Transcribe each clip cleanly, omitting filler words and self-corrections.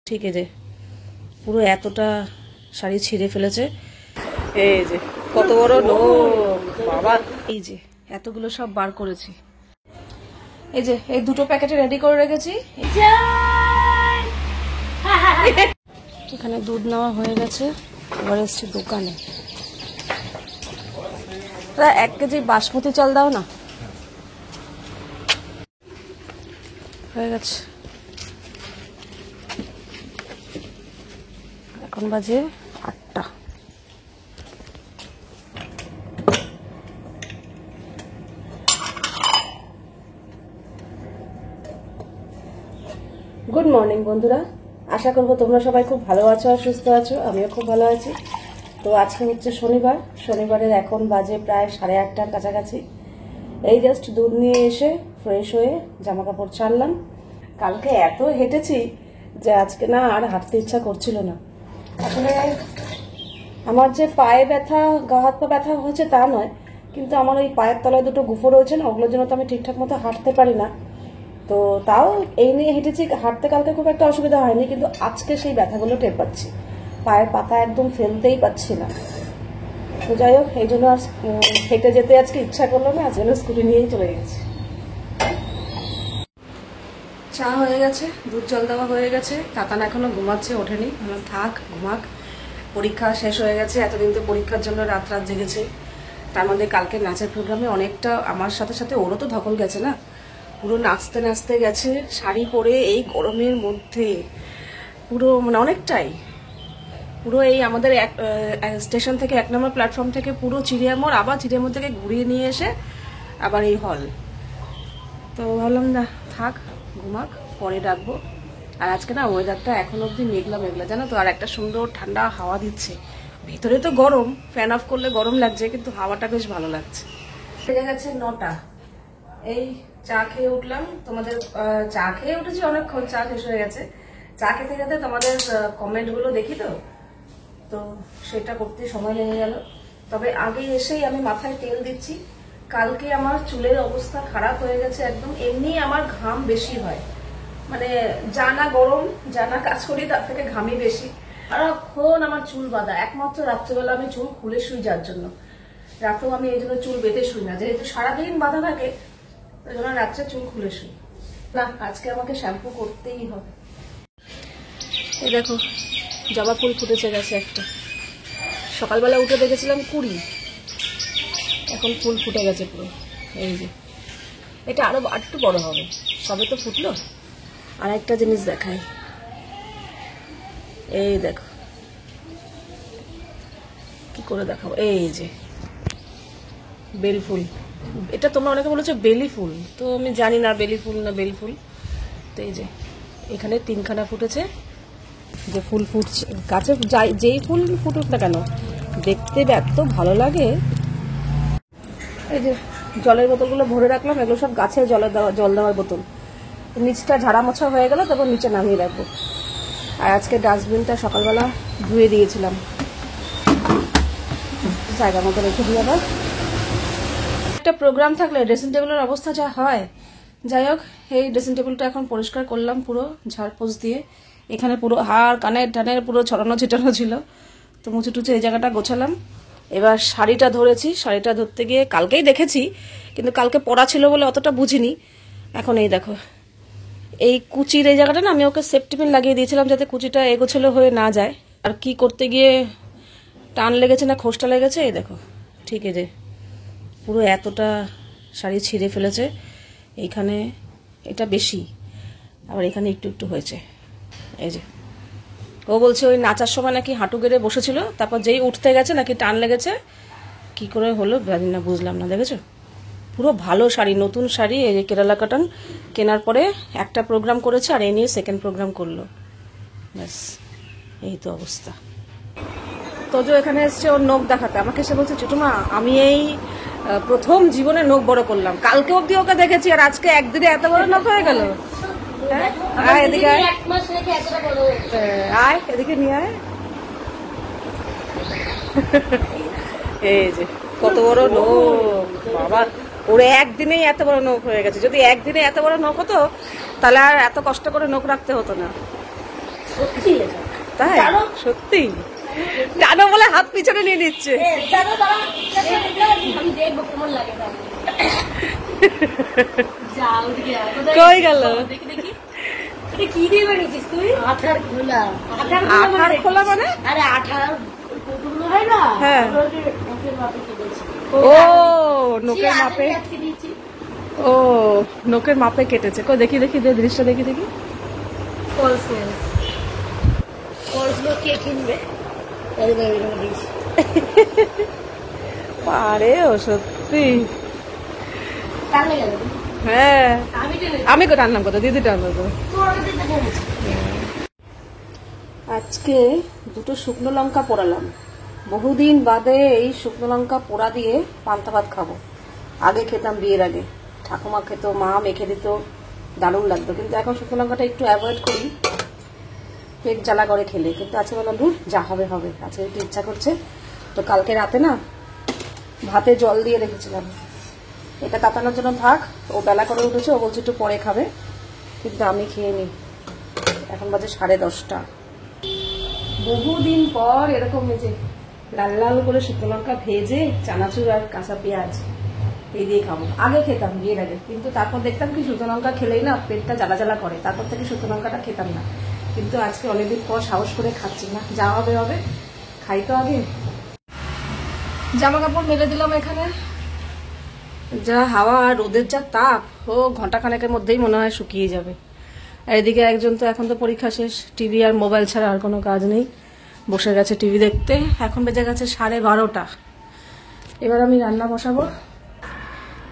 ঠিক আছে, পুরো এতটা শাড়ি ছিঁড়ে ফেলেছে। এই যে কত বড় লোক বাবা, এই যে এতগুলো সব বার করেছি। এই যে এই দুটো প্যাকেটে রেডি করে রেখেছি। এখানে দুধ নেওয়া হয়ে গেছে, এবার এসছি দোকানে। 1 কেজি বাসমতি চাল দাও না। হয়ে গেছে, এখন বাজে 8টা। গুড মর্নিং বন্ধুরা, আশা করবো তোমরা সবাই খুব ভালো আছো আর সুস্থ আছো। আমিও খুব ভালো আছি। তো আজকে হচ্ছে শনিবারের এখন বাজে প্রায় 8:30টার কাছাকাছি। এই জাস্ট দুধ নিয়ে এসে ফ্রেশ হয়ে জামা কাপড় ছাড়লাম। কালকে এত হেঁটেছি যে আজকে না আর হাঁটতে ইচ্ছা করছিল না। আসলে আমার যে পায়ে ব্যথা, গা হাত পা ব্যথা হচ্ছে তা নয়, কিন্তু আমার ওই পায়ের তলায় দুটো গুফো রয়েছে না, ওগুলোর জন্য তো আমি ঠিকঠাক মতো হাঁটতে পারি না। তো তাও এই নিয়ে হেঁটেছি, হাঁটতে কালকে খুব একটা অসুবিধা হয়নি, কিন্তু আজকে সেই ব্যথাগুলো টের পাচ্ছি। পায়ের পাতা একদম ফেলতেই পাচ্ছি না। তো যাই হোক, এই জন্য আর হেঁটে যেতে আজকে ইচ্ছা করলো না, আজকে স্কুটি নিয়েই চলে গেছি। চা হয়ে গেছে, দুধ জল দেওয়া হয়ে গেছে। তাতান এখনো ঘুমাচ্ছে, ওঠেনি। ভাবলাম থাক ঘুমাক, পরীক্ষা শেষ হয়ে গেছে। এতদিন তো পরীক্ষার জন্য রাত জেগেছে। তার মধ্যে কালকে নাচের প্রোগ্রামে অনেকটা আমার সাথে সাথে ওরও তো ধকল গেছে না। পুরো নাচতে নাচতে গেছে, শাড়ি পরে এই গরমের মধ্যে পুরো মানে অনেকটাই, পুরো এই আমাদের স্টেশন থেকে 1 নম্বর প্ল্যাটফর্ম থেকে পুরো চিড়িয়ামোড়, আবার চিড়িয়ামোড় থেকে ঘুরিয়ে নিয়ে এসে আবার এই হল। তো ভাবলাম না থাক ঘুমাক, পরে ডাকবো। আর আজকে না ওয়েদারটা এখন অব্দি মেঘলা মেঘলা, জানো তো, আর একটা সুন্দর ঠান্ডা হাওয়া দিচ্ছে। ভেতরে তো গরম, ফ্যান অফ করলে গরম লাগছে, কিন্তু হাওয়াটা বেশ ভালো লাগছে। বেজে গেছে 9টা। এই চা খেয়ে উঠলাম। তোমাদের চা খেয়ে উঠেছি অনেকক্ষণ, চা শেষ হয়ে গেছে। চা খেতে খেতে তোমাদের কমেন্টগুলো দেখি, তো সেটা করতে সময় লেগে গেল। তবে আগে এসেই আমি মাথায় তেল দিচ্ছি। কালকে আমার চুলের অবস্থা খারাপ হয়ে গেছে একদম। এমনি আমার ঘাম বেশি হয়, মানে জানা গরম জানা কাজ করি তার থেকে ঘামি বেশি। সারাক্ষণ আমার চুল বাঁধা, একমাত্র রাত্রেবেলা আমি চুল খুলে শুই, যার জন্য রাতেও আমি এই জন্য চুল বেঁধে শুই না, যেহেতু সারাদিন বাঁধা থাকে, ওই জন্য রাত্রে চুল খুলে শুই না। আজকে আমাকে শ্যাম্পু করতেই হবে। এই দেখো জবা ফুল ফুটেছে গেছে একটা। সকালবেলা উঠে দেখেছিলাম 20, এখন ফুল ফুটে গেছে পুরো। এই যে এটা আরো একটু বড় হবে, সবে তো ফুটলো। আর একটা জিনিস দেখাই, এই দেখো কি করে দেখাবো। এই যে বেল ফুল, এটা তোমরা অনেকে বলেছো বেলি ফুল, তো আমি জানি না বেলি ফুল না বেল ফুল। তো এই যে এখানে 3খানা ফুটেছে। যে ফুল ফুটছে গাছে, যেই ফুল ফুটুক না কেন দেখতে এত ভালো লাগে। এই যে জলের বোতলগুলো ভরে রাখলাম, এগুলো সব গাছে জল দেওয়ার বোতল। নিচটা ঝাড়া মোছা হয়ে গেল, তারপর নিচে নামিয়ে রাখবো। আর আজকে ডাস্টবিনটা সকালবেলা ধুয়ে দিয়েছিলাম, জায়গা মতো রেখে দিয়ে। আবার একটা প্রোগ্রাম থাকলে ড্রেসিং টেবিলের অবস্থা যা হয়। যাই হোক, এই ড্রেসিং টেবিলটা এখন পরিষ্কার করলাম পুরো ঝাড়পোছ দিয়ে। এখানে পুরো হাড় কানের টানের পুরো ছড়ানো ছিটানো ছিল, তো মুছে টুচে এই জায়গাটা গোছালাম। এবার শাড়িটা ধরেছি, শাড়িটা ধরতে গিয়ে কালকেই দেখেছি, কিন্তু কালকে পরা ছিল বলে অতটা বুঝিনি। এখন এই দেখো এই কুচির এই জায়গাটা না, আমি ওকে সেফটি পিন লাগিয়ে দিয়েছিলাম যাতে কুচিটা এগোছালো হয়ে না যায়। আর কি করতে গিয়ে টান লেগেছে না খোসটা লেগেছে, এই দেখো ঠিক আছে, পুরো এতটা শাড়ি ছিঁড়ে ফেলেছে। এইখানে এটা বেশি, আবার এখানে একটু একটু হয়েছে। এই যে ও বলছে ওই নাচার সময় নাকি হাঁটু গেড়ে বসেছিল, তারপর যেই উঠতে গেছে নাকি টান লেগেছে। কি করে হলো জানি না, বুঝলাম না। দেখেছো পুরো ভালো শাড়ি, নতুন শাড়ি, এই যে কেরালা কটন কেনার পরে একটা প্রোগ্রাম করেছে, আর এই নিয়ে সেকেন্ড প্রোগ্রাম করলো। ব্যাস এই তো অবস্থা। তোজো এখানে এসছে ওর নখ দেখাতে, আমাকে সে বলছে ছোটমা আমি এই প্রথম জীবনে নখ বড় করলাম। কালকে অব্দি ওকে দেখেছি, আর আজকে একদিনে এত বড় নখ হয়ে গেল। আয় এদিকে আয়, এদিকে নিয়ে আয়। এই যে কত বড় নখ বাবা, ওর একদিনেই এত বড় নখ হয়ে গেছে। যদি একদিনে এত বড় নখ হতো তাহলে আর এত কষ্ট করে নখ রাখতে হতো না। তাই সত্যি টানো বলে হাত পিছনে নিয়ে নিচ্ছে। কই গেল? কি দিয়ে বানিয়েছিস তুই? আঠার খোলা। আঠার খোলা মানে? আরে আঠার কতগুলো হয় না? হ্যাঁ। নোকের মাপে কেটেছি। ও নোকের মাপে। ও নোকের মাপে কেটেছে। কই দেখি দেখি দে দৃশ্য দেখি দেখি। False nails. ফলস গুলো কে কিনবে? পারে ও সত্যি। টানলে গেল। হ্যাঁ আমি টেনে। আমি তো টানলাম কত, দিদি টানলো তো। আজকে দুটো শুকনো লঙ্কা পোড়ালাম। বহুদিন বাদে এই শুকনো লঙ্কা পোড়া দিয়ে পান্তা ভাত খাবো। আগে খেতাম বিয়ের আগে, ঠাকুমা খেত, মা মেখে দিত, দারুণ লাগতো। কিন্তু এখন শুকনো লঙ্কাটা একটু অ্যাভয়েড করি, পেট জ্বালা করে খেলে। কিন্তু আজকে বললাম দূর যা হবে হবে, আজকে একটু ইচ্ছা করছে। তো কালকে রাতে না ভাতে জল দিয়ে রেখেছিলাম, এটা তাতানোর জন্য থাক। ও বেলা করে উঠেছে, ও বলছে একটু পরে খাবে, কিন্তু আমি খেয়ে নিই। এখন বাজে 10:30। বহুদিন পর এরকম ভেজে লাল লাল করে শুকনো লঙ্কা ভেজে চানাচুর আর কাঁচা পেঁয়াজ এই দিয়ে খাবো। আগে খেতাম বিয়ের আগে, কিন্তু তারপর দেখতাম কি শুকনো লঙ্কা খেলেই না পেটটা জ্বালা জ্বালা করে, তারপর থেকে শুকনো লঙ্কাটা খেতাম না। কিন্তু আজকে অনেকদিন পর সাহস করে খাচ্ছি না, যা হবে হবে, খাই তো আগে। জামা কাপড় মেলে দিলাম এখানে, যা হাওয়া আর রোদের যা তাপ, ও ঘন্টাখানেকের মধ্যেই মনে হয় শুকিয়ে যাবে। আর এদিকে একজন তো এখন তো পরীক্ষা শেষ, টিভি আর মোবাইল ছাড়া আর কোনো কাজ নেই, বসে গেছে টিভি দেখতে। এখন বেজে গেছে 12:30। এবার আমি রান্না বসাবো।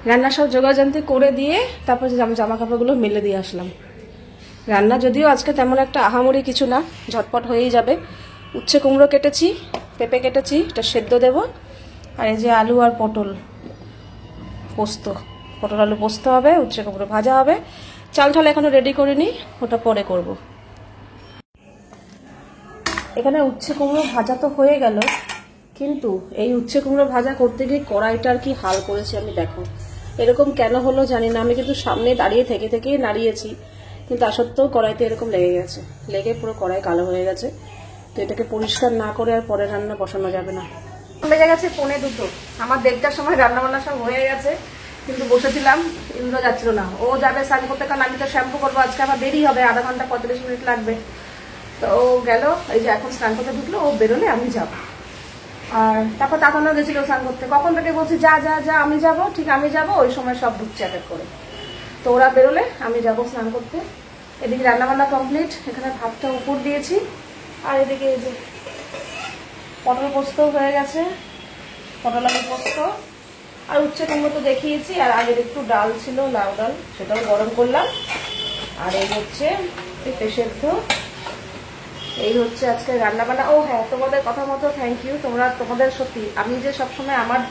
রান্না সব জোগাড়যন্ত্র করে দিয়ে তারপর জামা কাপড়গুলো মেলে দিয়ে আসলাম। রান্না যদিও আজকে তেমন একটা আহামরি কিছু না, ঝটপট হয়েই যাবে। উচ্ছে কুমড়ো কেটেছি, পেঁপে কেটেছি, এটা সেদ্ধ দেব। আর এই যে আলু আর পটল পোস্ত, পটল আলু পোস্ত হবে, উচ্ছে কুমড়ো ভাজা হবে। চাল ঠাল এখনো রেডি করিনি, ওটা পরে করব। এখানে উচ্ছে কুমড়ো ভাজা তো হয়ে গেল, কিন্তু এই উচ্ছে কুমড়ো ভাজা করতে গিয়ে কড়াইটার কি হাল করেছি আমি, দেখো। এরকম কেন হলো জানি না, আমি কিন্তু সামনে দাঁড়িয়ে থেকে থেকেই নাড়িয়েছি, কিন্তু তা সত্ত্বেও কড়াইতে এরকম লেগে গেছে, লেগে পুরো কড়াই কালো হয়ে গেছে। তো এটাকে পরিষ্কার না করে আর পরে রান্না বসানো যাবে না। বেজে গেছে 1:45, আমার 1:30টার সময় রান্না বান্না সব হয়ে গেছে, কিন্তু বসেছিলাম, ইন্দ্র যাচ্ছিল না। ও যাবে স্নান করতে, কারণ আমি তো শ্যাম্পু করবো আজকে, আমার দেরি হবে, আধা ঘন্টা 45 মিনিট লাগবে। তো ও গেল, এই যে এখন স্নান করতে ঢুকলো, ও বেরোলে আমি যাব। আর তারপর তাকানো গেছিল স্নান করতে, কখন থেকে বলছি যা যা যা আমি যাব, ঠিক আমি যাব, ওই সময় সব ঢুকছে এক এক করে। তো ওরা বেরোলে আমি যাব স্নান করতে। এদিকে রান্নাবান্না কমপ্লিট, এখানে ভাতটা উপর দিয়েছি। আর এদিকে এই যে পটল পোস্ত হয়ে গেছে, পটল আলু পোস্ত আর উচ্ছে কুমড়ো তো দেখিয়েছি। আর আগের একটু ডাল ছিল, লাউ ডাল, সেটাও গরম করলাম। আর এই হচ্ছে পেঁপে সেদ্ধ। এই হচ্ছে আজকে রান্নাবান্না। ও হ্যাঁ, তোমাদের কথা মতো থ্যাংক ইউ। তোমাদের সত্যি, আমি যে সবসময় আমার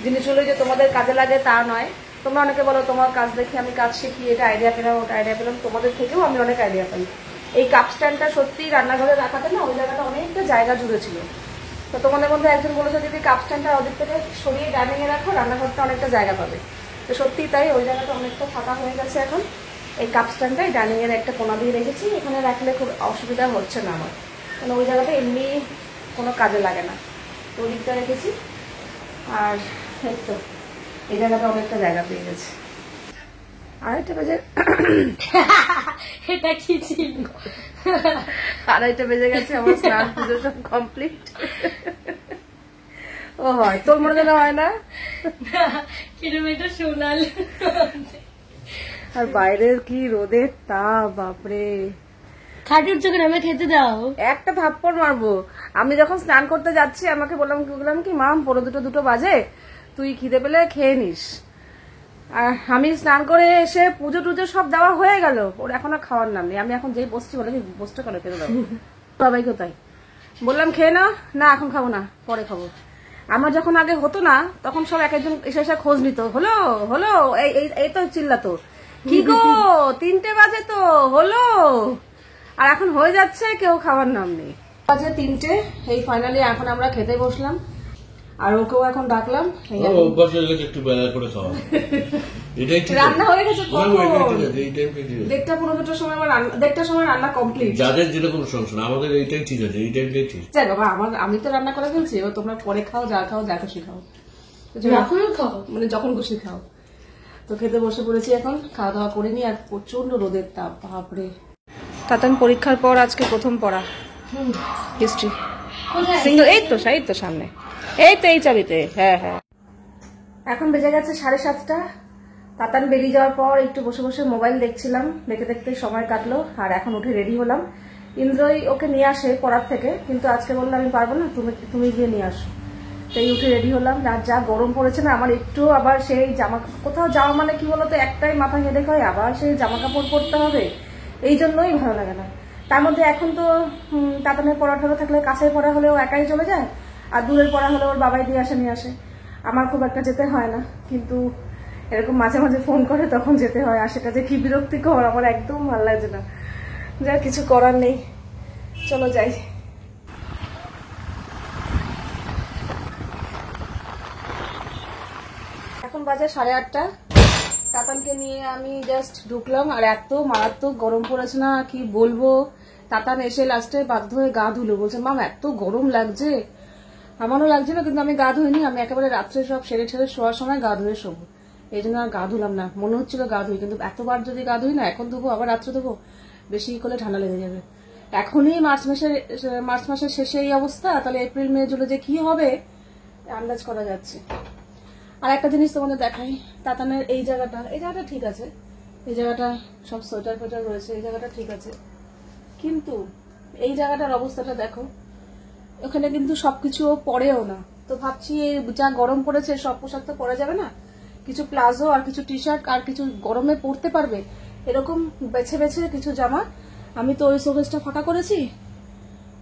জিনিসগুলো যে তোমাদের কাজে লাগে তা নয়। তোমরা অনেকে বলো তোমার কাজ দেখে আমি কাজ শিখি, এটা আইডিয়া পেলাম, ওটা আইডিয়া পেলাম, তোমাদের থেকেও আমি অনেক আইডিয়া পাই। এই কাপ স্ট্যান্ডটা সত্যি রান্নাঘরে রাখাতে না, ওই জায়গাটা অনেকটা জায়গা জুড়ে ছিল। তো তোমাদের মধ্যে একজন বলেছে যদি কাপ স্ট্যান্ডটা ওদিক থেকে সরিয়ে ডাইনিং এ রাখো, রান্নাঘরটা অনেকটা জায়গা পাবে। তো সত্যি তাই, ওই জায়গাটা অনেকটা ফাঁকা হয়ে গেছে এখন। এই কাপ স্ট্যান্ডটাই ডাইনিং এর একটা কোনা দিয়ে রেখেছি, এখানে রাখলে খুব অসুবিধা হচ্ছে না আমার, কারণ ওই জায়গাটা এমনি কোনো কাজে লাগে না। তো ওই দিকটা রেখেছি। আর এই তো এই জায়গাটা অনেকটা জায়গা পেয়ে গেছে। আড়াইটা বেজে এটা কি ছিল? 2:30 বেজে গেছে, আমার স্নান পুজো সব কমপ্লিট। ও হয়, তোর মনে যেন হয় না? কিরম এটা সোনালি। আর বাইরের কি রোদের তাপ, বাপরে। খাটি উঠছে কেন? আমি খেতে দাও। একটা থাপ্পড় মারবো। আমি যখন স্নান করতে যাচ্ছি আমাকে বললাম কি মাম 2:45 বাজে, তুই খিদে পেলে খেয়ে নিস। আর আমি স্নান করে এসে পুজো টুজো সব দেওয়া হয়ে গেল, ওর এখন আর খাওয়ার নাম নেই। আমি এখন যেই বসছি বলে কি বসতে কেন, খেতে দাও সবাই কোথায়, বললাম খেয়ে নাও, না এখন খাবো না, পরে খাবো। আমার যখন আগে হতো না, তখন সব এক একজন এসে এসে খোঁজ নিত, হলো হলো, এই তো চিল্লাতো, কি গো 3টে বাজে তো হলো। আর এখন হয়ে যাচ্ছে, কেউ খাওয়ার নাম নেই। বাজে 3টে, এই ফাইনালি এখন আমরা খেতে বসলাম। আর ওকেও এখন ডাকলাম, অভ্যাস হয়ে গেছে একটু বেলা করে খাওয়া। এটাই ঠিক রান্না হয়ে গেছে কখন? এই টাইমটা ঠিক আছে। 1:30 সময় আমার 1:30 সময় রান্না কমপ্লিট। যাদের যেরকম সমস্যা আমাদের এইটাই ঠিক আছে, এই টাইমটাই ঠিক। যাই বাবা, আমি তো রান্না করে ফেলছি, এবার তোমরা পরে খাও, যা খুশি খাও, এখন খাও, মানে যখন খুশি খাও। তো খেতে বসে পড়েছি, এখন খাওয়া দাওয়া করে নি। আর প্রচন্ড রোদের তাপ, বাপরে। তাতান পরীক্ষার পর আজকে প্রথম পড়া হিস্ট্রি। সিঙ্গল এই তো সামনে, এই চাবিতে। হ্যাঁ। এখন বেজে গেছে 7:30। তাতান বেরিয়ে যাওয়ার পর একটু বসে বসে মোবাইল দেখছিলাম, দেখতে সময় কাটলো। আর এখন উঠে রেডি হলাম। ইন্দ্রই ওকে নিয়ে আসে পড়ার থেকে, কিন্তু আজকে বললো আমি পারবো না, তুমি গিয়ে নিয়ে আসো। সেই উঠে রেডি হলাম। আর যা গরম পড়েছে না, আমার একটু আবার সেই কোথাও যাওয়া মানে কি বলতো, একটাই মাথা হেডেক হয়, আবার সেই জামা কাপড় পরতে হবে, এই জন্যই ভালো লাগে না। তার মধ্যে এখন তো তাতানের পড়া ঠড়া থাকলে, কাছের পড়া হলে ও একাই চলে যায়, আর দূরের পড়া হলে ওর বাবাই নিয়ে আসে। আমার খুব একটা যেতে হয় না, কিন্তু এরকম মাঝে মাঝে ফোন করে তখন যেতে হয়। আর সেটা যে কি বিরক্তিকর, আমার একদম ভালো লাগছে না। যা কিছু করার নেই, চলো যাই। এখন বাজে 8:30। তাতানকে নিয়ে আমি জাস্ট ঢুকলাম, আর এত মারাত্মক গরম পড়েছে না, কি বলবো। তাতান এসে লাস্টে বাধ্য হয়ে গা ধুলো, বলছে মাম এত গরম লাগছে। আমারও লাগছিল, কিন্তু আমি গা ধুইনি। আমি একেবারে রাত্রে সব সেরে শোয়ার সময় গা ধুয়ে শোবো, এই জন্য আর গা ধুলাম না। মনে হচ্ছিল গা ধুই, কিন্তু এতবার যদি গা ধুই না, এখন ধুবো আবার রাত্রে ধুবো, বেশি করলে ঠান্ডা লেগে যাবে। এখনই মার্চ মাসের শেষে এই অবস্থা, তাহলে এপ্রিল মে জুড়ে যে কি হবে আন্দাজ করা যাচ্ছে। আর একটা জিনিস তোমাদের দেখাই, তাতানের এই জায়গাটা ঠিক আছে, এই জায়গাটা সব সোয়েটার ফোয়েটার রয়েছে, এই জায়গাটা ঠিক আছে, কিন্তু এই জায়গাটার অবস্থাটা দেখো। ওখানে কিন্তু সবকিছু পরেও না। তো ভাবছি যা গরম পড়েছে, সব পোশাক তো পরা যাবে না, কিছু প্লাজো আর কিছু টি শার্ট আর কিছু গরমে পরতে পারবে এরকম বেছে বেছে কিছু জামা আমি তো ওই শোকেসটা ফাঁকা করেছি,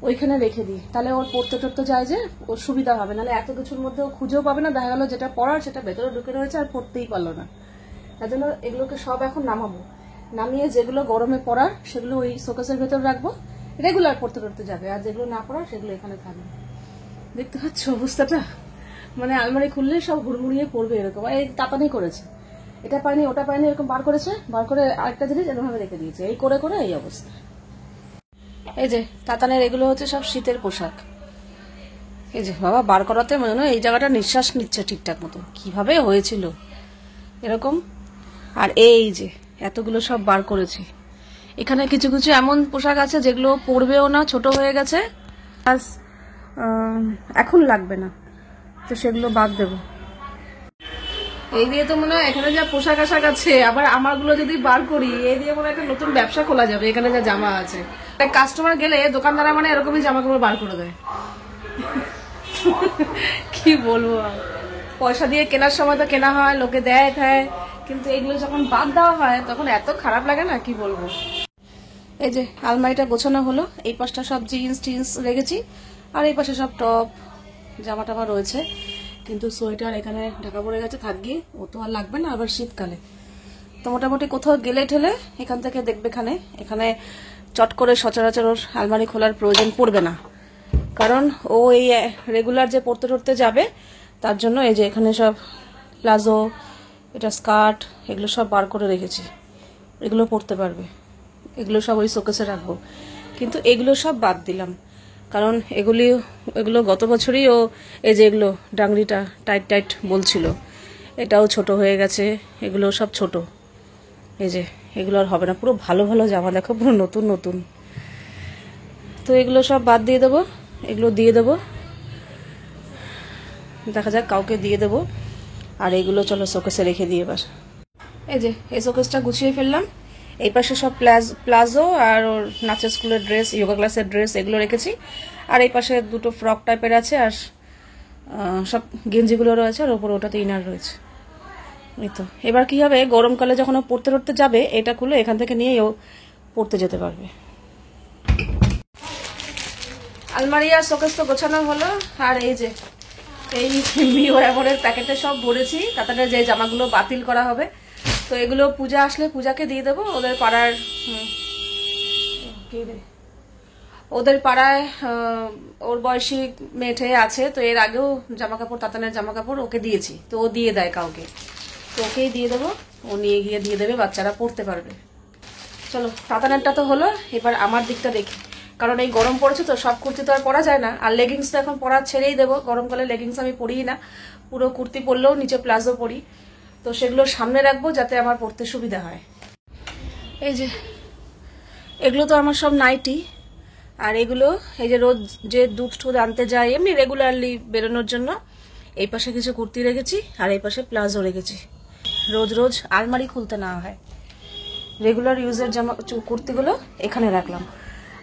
ওইখানে রেখে দিই। তাহলে ওর পড়তে টরতে যায় যে ওর সুবিধা হবে, নাহলে এত কিছুর মধ্যে ও খুঁজেও পাবে না। দেখা গেল যেটা পড়ার সেটা ভেতরে ঢুকে রয়েছে, আর পড়তেই পারলো না। তার জন্য এগুলোকে সব এখন নামিয়ে যেগুলো গরমে পড়ার সেগুলো ওই শোকেসের ভেতর রাখবো, রেগুলার পড়তে টরতে যাবে। আর যেগুলো না পড়ার সেগুলো এখানে থাকবে। দেখতে পাচ্ছ অবস্থাটা, মানে আলমারি খুললে সব হুড়মুড়িয়ে পড়বে এরকম। এই তাতানি করেছে, এটা পাইনি ওটা পাইনি, এরকম বার করে আরেকটা জিনিস এরকমভাবে রেখে দিয়েছে। এই করে এই অবস্থা। এই যে তাতানের এগুলো হচ্ছে সব শীতের পোশাক। এই যে বাবা বার করাতে মনে হয় এই জায়গাটা নিঃশ্বাস নিচ্ছে ঠিকঠাক মতো, কিভাবে হয়েছিল এরকম। আর এই যে এতগুলো সব বার করেছি। এখানে কিছু কিছু এমন পোশাক আছে যেগুলো পরবেও না, ছোট হয়ে গেছে, এখন লাগবে না, তো সেগুলো বাদ দেবো। এই দিয়ে তো মনে হয় এখানে যা পোশাক আশাক আছে, আবার আমারগুলো যদি বার করি, এই দিয়ে মনে হয় একটা নতুন ব্যবসা খোলা যাবে। এখানে যা জামা আছে, কাস্টমার গেলে দোকানদারা মানে এরকমই জামা কাপড় বার করে দেয়। কি বলবো, পয়সা দিয়ে কেনার সময় তো কেনা হয়, লোকে দেয়, কিন্তু এগুলো যখন বাদ দেওয়া হয় তখন এত খারাপ লাগে না, কি বলবো। এই যে আলমারিটা গোছানো হলো, এই পাশটা সব জিন্স টিন্স রেখেছি, আর এই পাশে সব টপ জামা টামা রয়েছে, কিন্তু সোয়েটার এখানে ঢাকা পড়ে গেছে, থাকবে, ও তো আর লাগবে না আবার শীতকালে। তো মোটামুটি কোথাও গেলে ঠেলে এখান থেকে দেখবে, এখানে চট করে সচরাচর ওর আলমারি খোলার প্রয়োজন পড়বে না, কারণ ও এই রেগুলার যে পড়তে টরতে যাবে, তার জন্য এই যে এখানে সব প্লাজো, এটা স্কার্ট, এগুলো সব বার করে রেখেছি, এগুলো পরতে পারবে, এগুলো সব ওই শোকেসে রাখবো। কিন্তু এগুলো সব বাদ দিলাম, কারণ এগুলো গত বছরই ও এই যে এগুলো ডাংরিটা টাইট বলছিল, এটাও ছোট হয়ে গেছে, এগুলো সব ছোট। এই যে এগুলো আর হবে না, পুরো ভালো ভালো জামা দেখো, পুরো নতুন। তো এগুলো সব বাদ দিয়ে দেবো, এগুলো দিয়ে দেবো, দেখা যাক কাউকে দিয়ে দেবো। আর এগুলো চলো শোকেসে রেখে দিয়ে এবার। এই যে এই শোকেসটা গুছিয়ে ফেললাম, এই পাশে সব প্লাজো আর ওর নাচের স্কুলের ড্রেস, যোগা ক্লাসের ড্রেস, এগুলো রেখেছি। আর এই পাশে দুটো ফ্রক টাইপের আছে, আর সব গেঞ্জিগুলো রয়েছে, আর ওপরে ওটাতে ইনার রয়েছে। এই তো এবার কি হবে, গরমকালে যখন ও পড়তে টরতে যাবে, এটা খুলে এখান থেকে নিয়ে ও পড়তে যেতে পারবে। আলমারি আর শোকেস তো গোছানো হলো, আর এই যে এই মিও এমনের প্যাকেটে সব ভরেছি, তাতে যে জামাগুলো বাতিল করা হবে, তো এগুলো পূজা আসলে পূজাকে দিয়ে দেবো। ওদের পাড়ায় ওর বয়সী মেয়ে আছে, তো এর আগেও জামা কাপড়, তাতানের জামা কাপড় ওকে দিয়েছি, তো ও দিয়ে দেয় কাউকে, তো ওকেই দিয়ে দেবো, ও নিয়ে গিয়ে দিয়ে দেবে, বাচ্চারা পড়তে পারবে। চলো তাতানারটা তো হলো, এবার আমার দিকটা দেখি, কারণ এই গরম পড়েছে তো সব কুর্তি তো আর পরা যায় না। আর লেগিংস তো এখন পরা ছেড়েই দেবো, গরমকালে লেগিংস আমি পরিই না, পুরো কুর্তি পরলেও নিচে প্লাজো পরি। তো সেগুলো সামনে রাখবো যাতে আমার পরতে সুবিধা হয়। এই যে এগুলো তো আমার সব নাইটি, আর এগুলো এই যে রোজ যে দুধ টুধ আনতে যায় এমনি রেগুলারলি বেরোনোর জন্য, এই পাশে কিছু কুর্তি রেখেছি আর এই পাশে প্লাজো রেখেছি। রোজ রোজ আলমারি খুলতে না হয়, রেগুলার ইউজের জামা কুর্তিগুলো এখানে রাখলাম,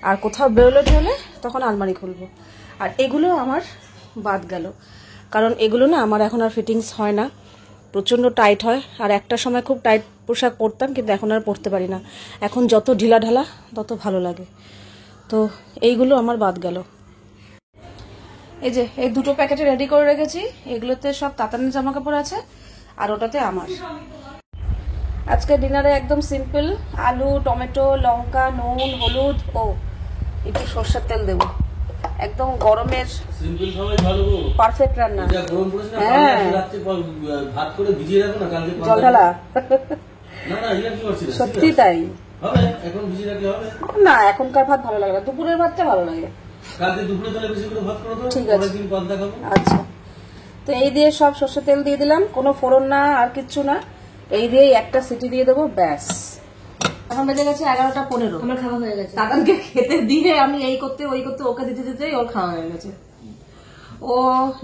আর কোথাও বেরোলে হলে তখন আলমারি খুলবো। আর এগুলো আমার বাদ গেল, কারণ এগুলো না আমার এখন আর ফিটিংস হয় না, প্রচণ্ড টাইট হয়। আর একটা সময় খুব টাইট পোশাক পরতাম, কিন্তু এখন আর পরতে পারি না, এখন যত ঢিলা ঢালা তত ভালো লাগে। তো এইগুলো আমার বাদ গেল। এই যে এই দুটো প্যাকেটে রেডি করে রেখেছি, এগুলোতে সব তাতানের জামা কাপড় আছে আর ওটাতে আমার। আজকে ডিনারে একদম সিম্পল, আলু, টমেটো, লঙ্কা, নুন, হলুদ ও একটু সর্ষের তেল দেবো, একদম গরমের সিম্পল খাওয়াই ভালো গো। পারফেক্ট রান্না। যা গরম পড়েছে না, হ্যাঁ। কালকে রাত্রে ভাত করে ভিজিয়ে রাখো না, কালকে জল ঢালা। না না ইয়া কি করছিস? সত্যি তাই। হবে এখন ভিজিয়ে রাখলে হবে না, এখনকার ভাত ভালো লাগে না, দুপুরের ভাতটা ভালো লাগে। কালকে দুপুরে তাহলে বেশি করে ভাত করে দাও, ঠিক আছে। পরের দিন পান্তা খাবো। আচ্ছা, তো এই দিয়ে সব সর্ষের তেল দিয়ে দিলাম, কোনো ফোড়ন না আর কিচ্ছু না, এই দিয়ে একটা সিটি দিয়ে দেবো, ব্যাস। এখন বেজে গেছে 11:15। আমার খাওয়া হয়ে গেছে। দাদানকে খেতে দিয়ে আমি এই করতে ওই করতে ওকে দিতে দিতেই ওর খাওয়া হয়ে গেছে। ও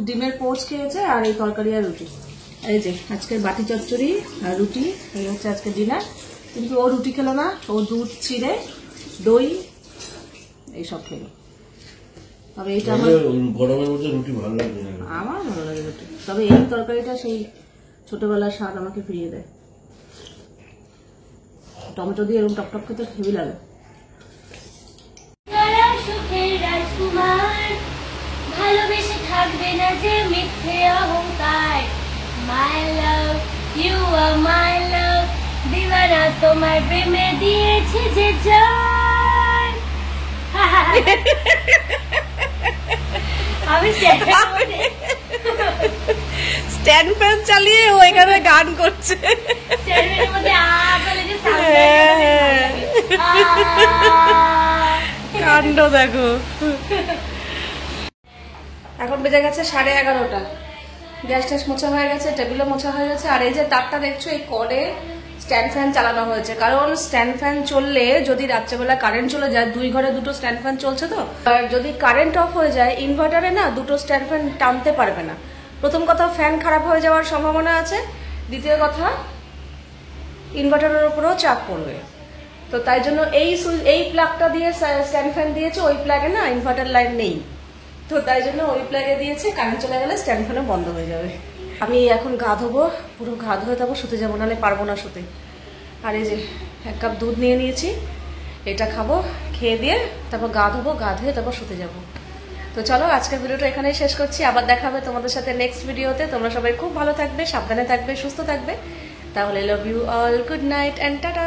ডিমের পোচ খেয়েছে আর এই তরকারি আর রুটি। এই যে আজকের বাটি চচ্চড়ি আর রুটি, এই হচ্ছে আজকে ডিনার। কিন্তু ও রুটি খেলো না, ও দুধ চিড়ে দই এইসব খেলো। তবে এইটা আমার গরমের মধ্যে রুটি ভালো লাগে না। আমার ভালো লাগে রুটি, তবে এই তরকারিটা সেই ছোটবেলার স্বাদ আমাকে ফিরিয়ে দেয়। টমেটো দিয়ে এরকম টকটক খেতে হেভি লাগে। সুখের রাজকুমার ভালোবেসে থাকবে না যে মিথ্যে অহংকার। মাই লাভ ইউ আর মাই লাভ, দিওয়ানা তোমার প্রেমে দিয়েছে যে জান। আমি স্ট্যান্ড ফ্যান চালিয়ে ও এখানে গান করছে। স্ট্যান্ডের মধ্যে বলে যে কাণ্ড দেখো। এখন বেজে গেছে 11:30। গ্যাস ট্যাস মোছা হয়ে গেছে, টেবিলও মোছা হয়ে গেছে। আর এই যে তারটা দেখছো, এই কলে স্ট্যান্ড ফ্যান চালানো হয়েছে, কারণ স্ট্যান্ড ফ্যান চললে যদি রাত্রেবেলা কারেন্ট চলে যায়, 2 ঘরে 2টো স্ট্যান্ড ফ্যান চলছে তো, আর যদি কারেন্ট অফ হয়ে যায় ইনভার্টারে না 2টো স্ট্যান্ড ফ্যান টানতে পারবে না। প্রথম কথা, ফ্যান খারাপ হয়ে যাওয়ার সম্ভাবনা আছে, দ্বিতীয় কথা ইনভার্টারের উপরেও চাপ পড়বে। তো তাই জন্য এই প্লাগটা দিয়ে স্ট্যান্ড ফ্যান দিয়েছে, ওই প্লাগে না ইনভার্টার লাইন নেই, তো তাই জন্য ওই প্লাগে দিয়েছে, কারেন্ট চলে গেলে স্ট্যান্ড ফ্যানও বন্ধ হয়ে যাবে। আমি এখন গা ধোবো, পুরো গা ধুয়ে তারপর শুতে যাবো, নাহলে পারবো না শুতে। আর এই যে 1 কাপ দুধ নিয়ে নিয়েছি, এটা খাবো, খেয়ে দিয়ে তারপর গা ধোবো, গা ধুয়ে তারপর শুতে যাবো। তো চলো আজকের ভিডিওটা এখানেই শেষ করছি, আবার দেখা হবে তোমাদের সাথে নেক্সট ভিডিওতে। তোমরা সবাই খুব ভালো থাকবে, সাবধানে থাকবে, সুস্থ থাকবে। তাহলে love you all, good night and tata.